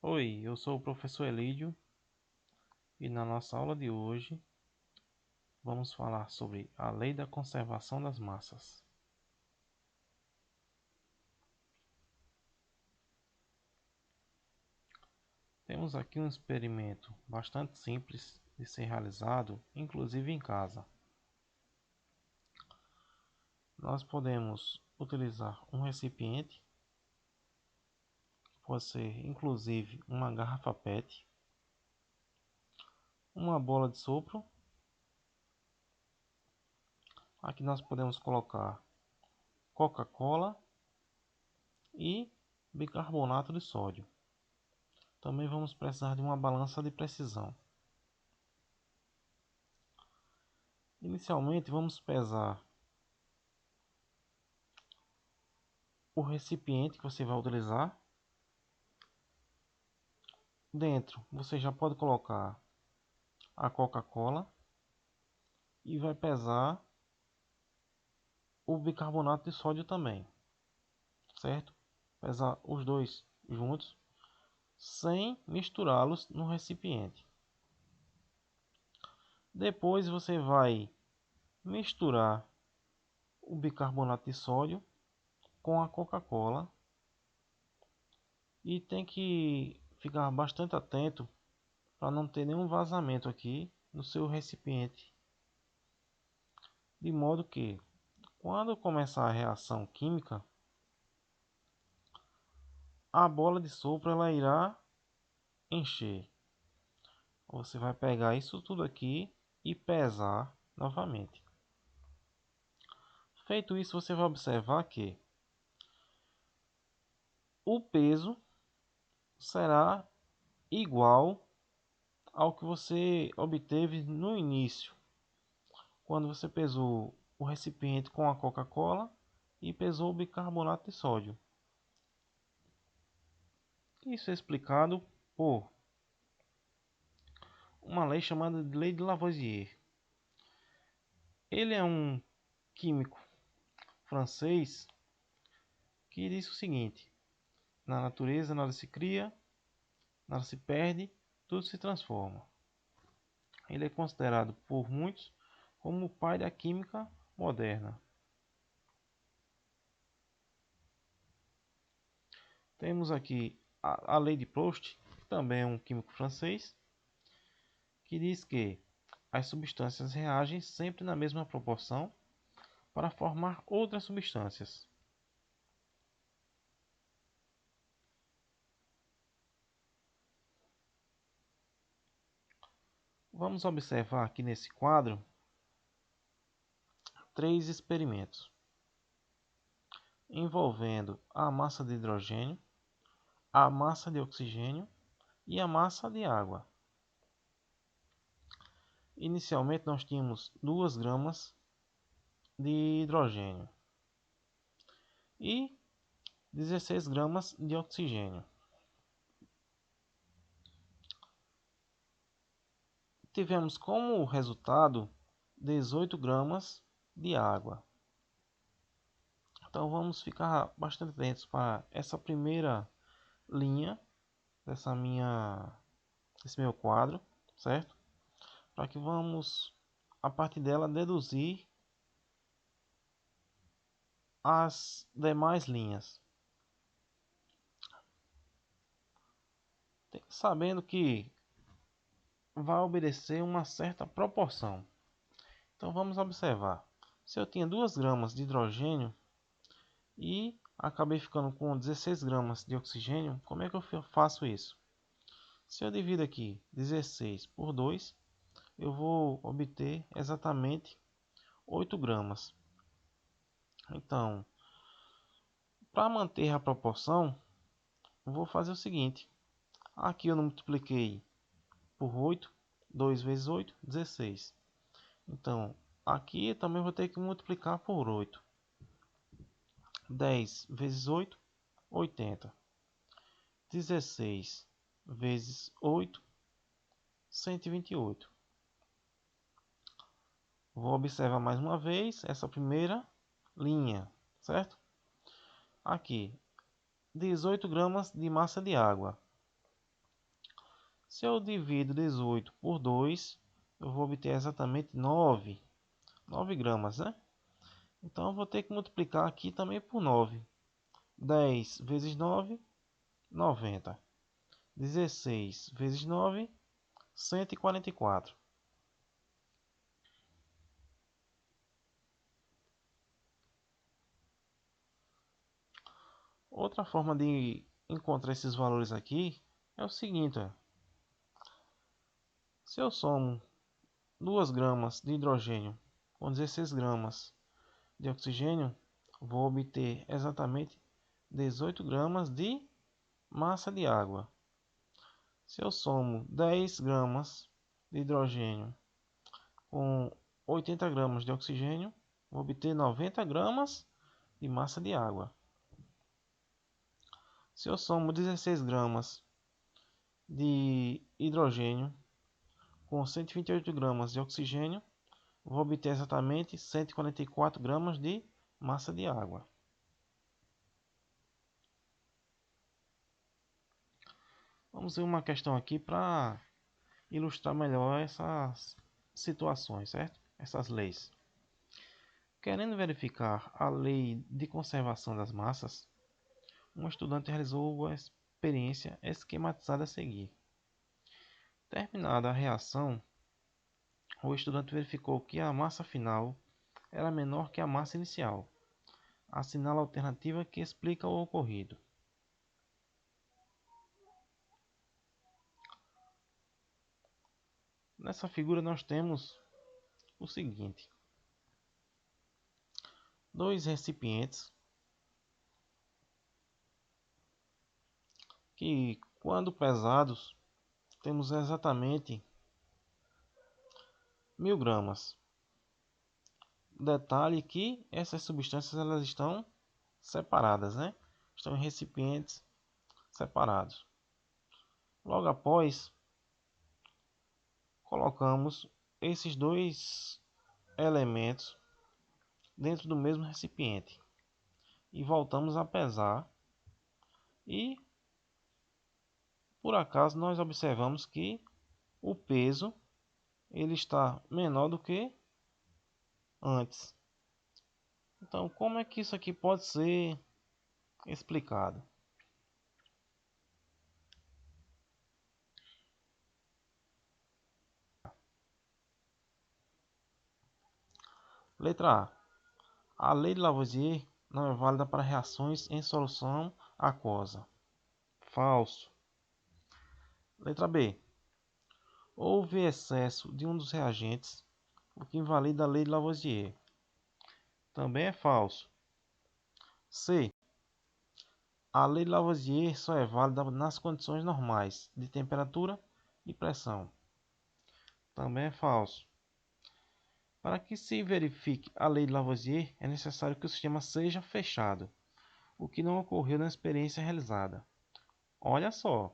Oi, eu sou o professor Elídio e na nossa aula de hoje vamos falar sobre a lei da conservação das massas. Temos aqui um experimento bastante simples de ser realizado, inclusive em casa. Nós podemos utilizar um recipiente, pode ser inclusive uma garrafa PET, uma bola de sopro. Aqui nós podemos colocar Coca-Cola e bicarbonato de sódio. Também vamos precisar de uma balança de precisão. Inicialmente vamos pesar o recipiente que você vai utilizar. Dentro você já pode colocar a Coca-Cola e vai pesar o bicarbonato de sódio também, certo? Pesar os dois juntos sem misturá-los no recipiente. Depois você vai misturar o bicarbonato de sódio com a Coca-Cola e tem que ficar bastante atento para não ter nenhum vazamento aqui no seu recipiente, de modo que quando começar a reação química, a bola de sopro ela irá encher. Você vai pegar isso tudo aqui e pesar novamente. Feito isso, você vai observar que o peso será igual ao que você obteve no início, quando você pesou o recipiente com a Coca-Cola e pesou o bicarbonato de sódio. Isso é explicado por uma lei chamada de Lei de Lavoisier. Ele é um químico francês que diz o seguinte: na natureza nada se cria, nada se perde, tudo se transforma. Ele é considerado por muitos como o pai da química moderna. Temos aqui a lei de Proust, que também é um químico francês, que diz que as substâncias reagem sempre na mesma proporção para formar outras substâncias. Vamos observar aqui nesse quadro 3 experimentos envolvendo a massa de hidrogênio, a massa de oxigênio e a massa de água. Inicialmente nós tínhamos 2 gramas de hidrogênio e 16 gramas de oxigênio. Tivemos como resultado 18 gramas de água. Então vamos ficar bastante atentos para essa primeira linha desse meu quadro, certo? Para que vamos a partir dela deduzir as demais linhas. Sabendo que vai obedecer uma certa proporção. Então vamos observar. Se eu tinha 2 gramas de hidrogênio e acabei ficando com 16 gramas de oxigênio, como é que eu faço isso? Se eu divido aqui 16 por 2, eu vou obter exatamente 8 gramas. Então, para manter a proporção, vou fazer o seguinte. Aqui eu não multipliquei por 8, 2 vezes 8, 16. Então, aqui eu também vou ter que multiplicar por 8. 10 vezes 8, 80. 16 vezes 8, 128. Vou observar mais uma vez essa primeira linha, certo? Aqui, 18 gramas de massa de água. Se eu divido 18 por 2, eu vou obter exatamente 9 gramas, né? Então eu vou ter que multiplicar aqui também por 9. 10 vezes 9, 90. 16 vezes 9, 144. Outra forma de encontrar esses valores aqui é o seguinte, ó. Se eu somo 2 gramas de hidrogênio com 16 gramas de oxigênio, vou obter exatamente 18 gramas de massa de água. Se eu somo 10 gramas de hidrogênio com 80 gramas de oxigênio, vou obter 90 gramas de massa de água. Se eu somo 16 gramas de hidrogênio com 128 gramas de oxigênio, vou obter exatamente 144 gramas de massa de água. Vamos ver uma questão aqui para ilustrar melhor essas situações, certo? Essas leis. Querendo verificar a lei de conservação das massas, um estudante realizou a experiência esquematizada a seguir. Terminada a reação, o estudante verificou que a massa final era menor que a massa inicial. Assinala a alternativa que explica o ocorrido. Nessa figura nós temos o seguinte: dois recipientes que, quando pesados, temos exatamente 1000 gramas. Detalhe que essas substâncias elas estão separadas, né? Estão em recipientes separados. Logo após, colocamos esses dois elementos dentro do mesmo recipiente e voltamos a pesar, e por acaso nós observamos que o peso ele está menor do que antes. Então, como é que isso aqui pode ser explicado? Letra A. A lei de Lavoisier não é válida para reações em solução aquosa. Falso. Letra B. Houve excesso de um dos reagentes, o que invalida a lei de Lavoisier. Também é falso. C. A lei de Lavoisier só é válida nas condições normais de temperatura e pressão. Também é falso. Para que se verifique a lei de Lavoisier, é necessário que o sistema seja fechado, o que não ocorreu na experiência realizada. Olha só,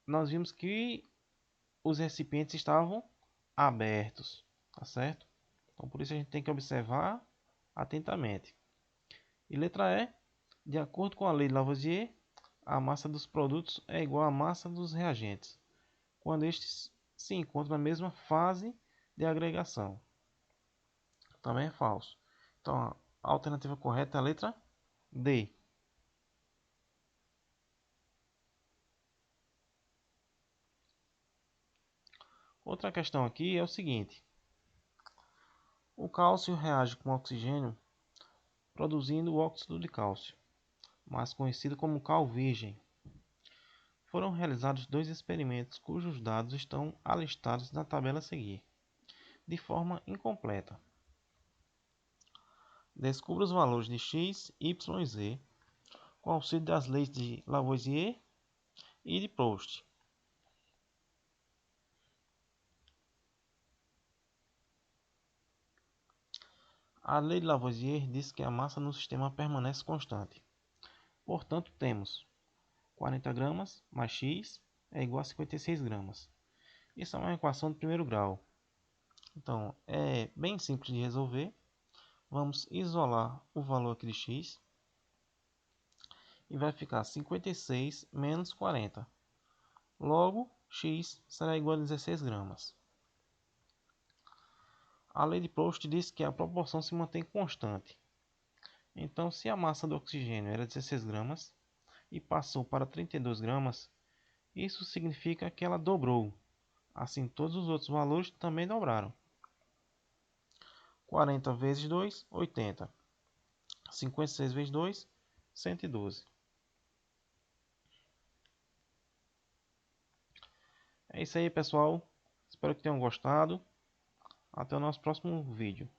nós vimos que os recipientes estavam abertos, tá certo? Então por isso a gente tem que observar atentamente. E letra E, de acordo com a lei de Lavoisier, a massa dos produtos é igual à massa dos reagentes, quando estes se encontram na mesma fase de agregação. Também é falso. Então a alternativa correta é a letra D. Outra questão aqui é o seguinte: o cálcio reage com o oxigênio produzindo o óxido de cálcio, mais conhecido como cal virgem. Foram realizados dois experimentos cujos dados estão alistados na tabela a seguir, de forma incompleta. Descubra os valores de x, y e z com auxílio das leis de Lavoisier e de Proust. A lei de Lavoisier diz que a massa no sistema permanece constante. Portanto, temos 40 gramas mais x é igual a 56 gramas. Isso é uma equação de primeiro grau. Então, é bem simples de resolver. Vamos isolar o valor aqui de x e vai ficar 56 menos 40. Logo, x será igual a 16 gramas. A lei de Proust diz que a proporção se mantém constante. Então, se a massa do oxigênio era 16 gramas e passou para 32 gramas, isso significa que ela dobrou. Assim, todos os outros valores também dobraram. 40 vezes 2, 80. 56 vezes 2, 112. É isso aí, pessoal. Espero que tenham gostado. Até o nosso próximo vídeo.